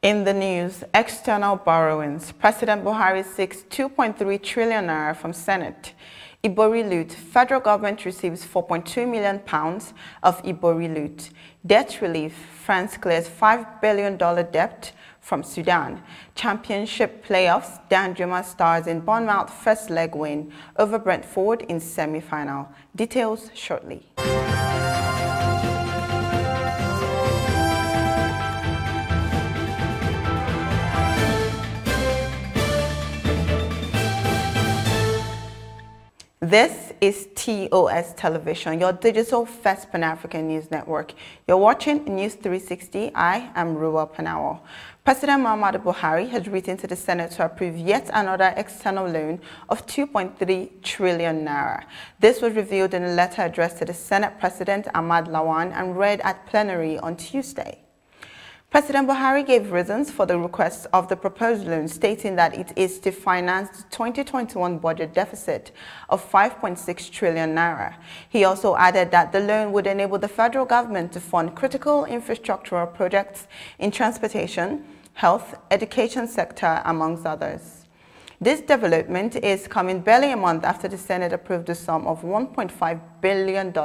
In the news, external borrowings. President Buhari seeks 2.3 trillion naira from Senate. Ibori loot. Federal government receives 4.2 million pounds of Ibori loot. Debt relief. France clears $5 billion debt from Sudan. Championship playoffs. Danjuma stars in Bournemouth first leg win over Brentford in semi-final. Details shortly. This is TOS Television, your digital first Pan-African news network. You're watching News 360. I am Ruwa Panawo. President Muhammadu Buhari has written to the Senate to approve yet another external loan of 2.3 trillion naira. This was revealed in a letter addressed to the Senate President Ahmad Lawan and read at plenary on Tuesday. President Buhari gave reasons for the request of the proposed loan, stating that it is to finance the 2021 budget deficit of 5.6 trillion naira. He also added that the loan would enable the federal government to fund critical infrastructural projects in transportation, health, education sector, amongst others. This development is coming barely a month after the Senate approved the sum of $1.5 billion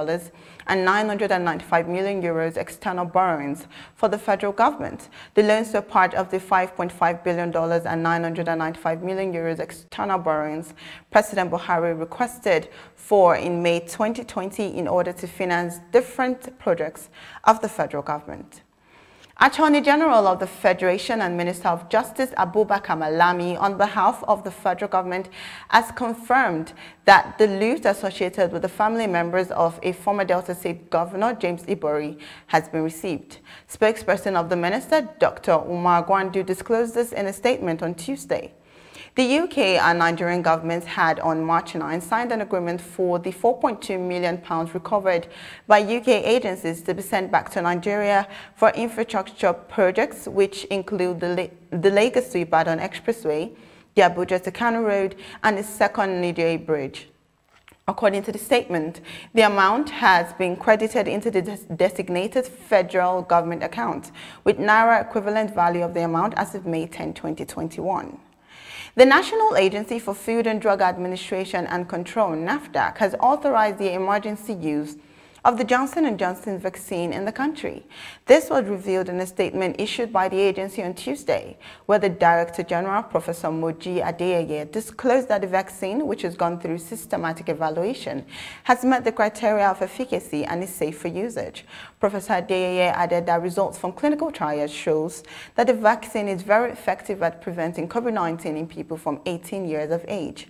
and 995 million euros external borrowings for the federal government. The loans were part of the $5.5 billion and 995 million euros external borrowings President Buhari requested for in May 2020 in order to finance different projects of the federal government. Attorney General of the Federation and Minister of Justice Abubakar Malami, on behalf of the federal government, has confirmed that the loot associated with the family members of a former Delta State Governor, James Ibori, has been received. Spokesperson of the minister, Dr. Umar Gwandu, disclosed this in a statement on Tuesday. The UK and Nigerian governments had on March 9 signed an agreement for the £4.2 million recovered by UK agencies to be sent back to Nigeria for infrastructure projects, which include the Lagos to Ibadan Expressway, the Abuja to Kano Road, and the second Niger Bridge. According to the statement, the amount has been credited into the designated federal government account, with Naira equivalent value of the amount as of May 10, 2021. The National Agency for Food and Drug Administration and Control, NAFDAC, has authorized the emergency use of the Johnson & Johnson vaccine in the country. This was revealed in a statement issued by the agency on Tuesday, where the Director General, Professor Moji Adeyeye, disclosed that the vaccine, which has gone through systematic evaluation, has met the criteria of efficacy and is safe for usage. Professor Adeyeye added that results from clinical trials shows that the vaccine is very effective at preventing COVID-19 in people from 18 years of age.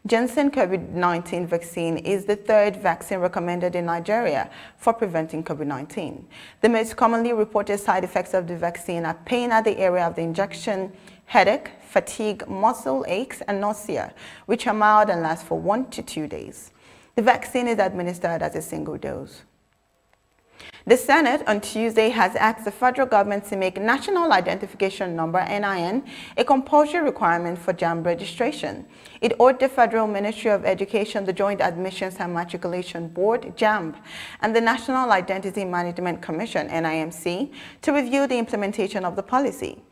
Janssen COVID-19 vaccine is the third vaccine recommended in Nigeria for preventing COVID-19. The most commonly reported side effects of the vaccine are pain at the area of the injection, headache, fatigue, muscle aches, and nausea, which are mild and last for 1 to 2 days. The vaccine is administered as a single dose. The Senate on Tuesday has asked the federal government to make National Identification Number (NIN) a compulsory requirement for JAMB registration. It ordered the Federal Ministry of Education, the Joint Admissions and Matriculation Board (JAMB), and the National Identity Management Commission (NIMC) to review the implementation of the policy.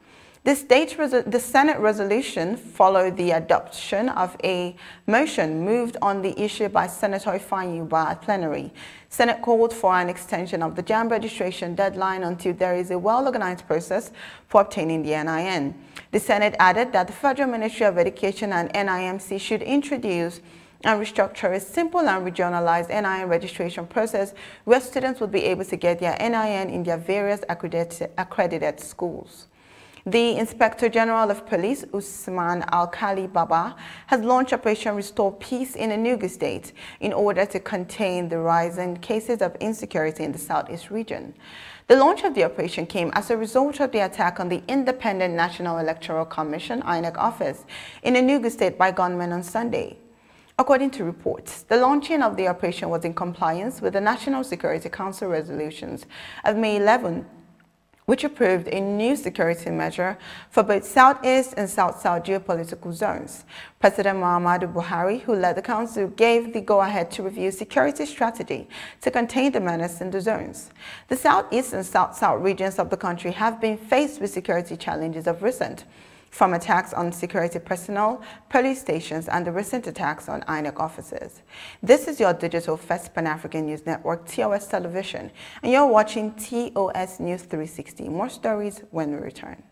The Senate resolution followed the adoption of a motion moved on the issue by Senator Ifeanyi Ubah at plenary. Senate called for an extension of the JAMB registration deadline until there is a well-organized process for obtaining the NIN. The Senate added that the Federal Ministry of Education and NIMC should introduce and restructure a simple and regionalized NIN registration process where students would be able to get their NIN in their various accredited schools. The Inspector General of Police, Usman Alkali Baba, has launched Operation Restore Peace in Enugu State in order to contain the rising cases of insecurity in the southeast region. The launch of the operation came as a result of the attack on the Independent National Electoral Commission (INEC) office in Enugu State by gunmen on Sunday. According to reports, the launching of the operation was in compliance with the National Security Council resolutions of May 11, which approved a new security measure for both Southeast and South-South geopolitical zones. President Muhammadu Buhari, who led the council, gave the go-ahead to review security strategy to contain the menace in the zones. The Southeast and South-South regions of the country have been faced with security challenges of recent, from attacks on security personnel, police stations, and the recent attacks on INEC offices. This is your digital first Pan-African News Network, TOS Television, and you're watching TOS News 360. More stories when we return.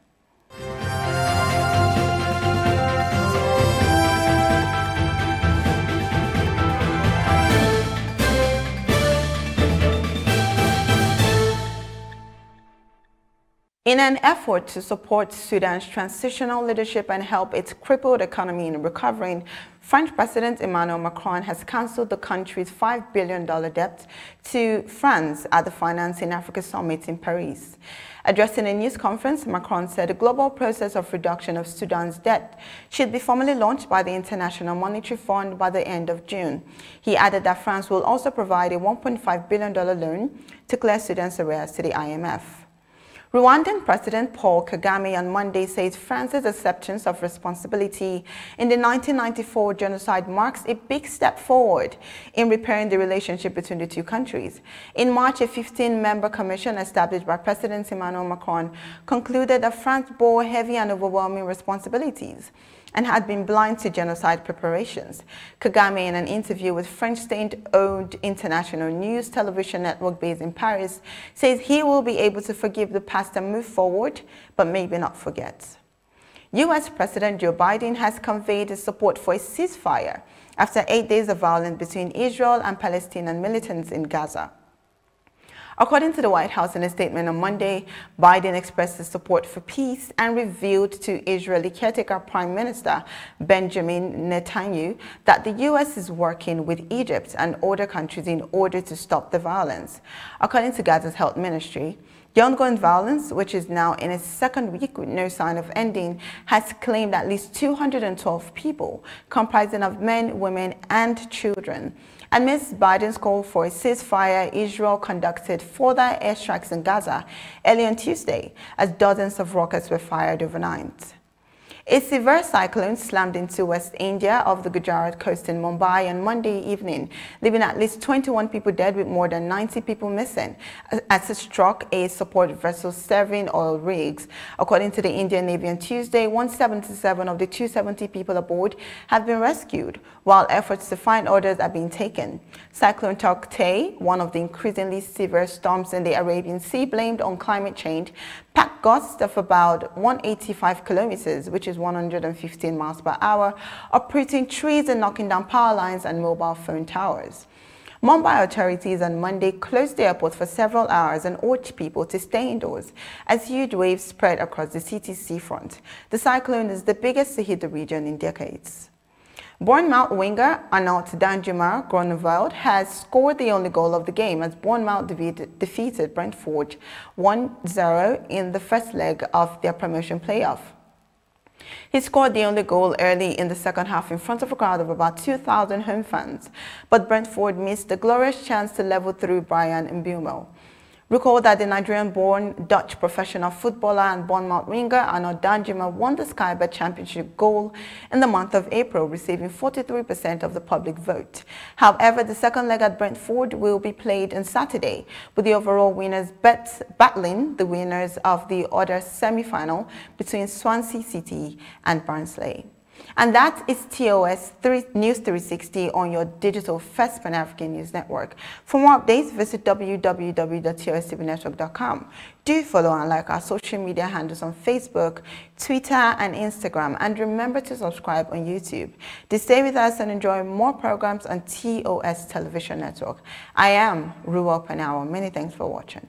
In an effort to support Sudan's transitional leadership and help its crippled economy in recovering, French President Emmanuel Macron has cancelled the country's $5 billion debt to France at the Finance in Africa Summit in Paris. Addressing a news conference, Macron said the global process of reduction of Sudan's debt should be formally launched by the International Monetary Fund by the end of June. He added that France will also provide a $1.5 billion loan to clear Sudan's arrears to the IMF. Rwandan President Paul Kagame on Monday says France's acceptance of responsibility in the 1994 genocide marks a big step forward in repairing the relationship between the two countries. In March, a 15-member commission established by President Emmanuel Macron concluded that France bore heavy and overwhelming responsibilities and had been blind to genocide preparations. Kagame, in an interview with French state-owned international news television network based in Paris, says he will be able to forgive the past and move forward, but maybe not forget. U.S. President Joe Biden has conveyed his support for a ceasefire after 8 days of violence between Israel and Palestinian militants in Gaza. According to the White House in a statement on Monday, Biden expressed his support for peace and revealed to Israeli caretaker Prime Minister Benjamin Netanyahu that the U.S. is working with Egypt and other countries in order to stop the violence. According to Gaza's health ministry, the ongoing violence, which is now in its second week with no sign of ending, has claimed at least 212 people, comprising of men, women, and children. Amidst Biden's call for a ceasefire, Israel conducted further airstrikes in Gaza early on Tuesday, as dozens of rockets were fired overnight. A severe cyclone slammed into West India off the Gujarat coast in Mumbai on Monday evening, leaving at least 21 people dead with more than 90 people missing as it struck a support vessel serving oil rigs. According to the Indian Navy on Tuesday, 177 of the 270 people aboard have been rescued, while efforts to find others are being taken. Cyclone Tauktae, one of the increasingly severe storms in the Arabian Sea blamed on climate change, packed gusts of about 185 kilometers, which is 115 miles per hour, uprooting trees and knocking down power lines and mobile phone towers. Mumbai authorities on Monday closed the airport for several hours and urged people to stay indoors as huge waves spread across the city's seafront. The cyclone is the biggest to hit the region in decades. Bournemouth winger Arnaud Danjuma Groeneveld has scored the only goal of the game as Bournemouth defeated Brentford 1-0 in the first leg of their promotion playoff. He scored the only goal early in the second half in front of a crowd of about 2,000 home fans, but Brentford missed the glorious chance to level through Brian Mbeumo. Recall that the Nigerian-born Dutch professional footballer and Bournemouth winger Arnaud Danjuma won the Sky Bet Championship goal in the month of April, receiving 43% of the public vote. However, the second leg at Brentford will be played on Saturday, with the overall winners battling the winners of the other semi-final between Swansea City and Barnsley. And that is TOS News 360 on your digital first Pan-African News Network. For more updates, visit www.tostvnetwork.com. Do follow and like our social media handles on Facebook, Twitter, and Instagram. And remember to subscribe on YouTube. To stay with us and enjoy more programs on TOS Television Network. I am Ruwa Panawa. Many thanks for watching.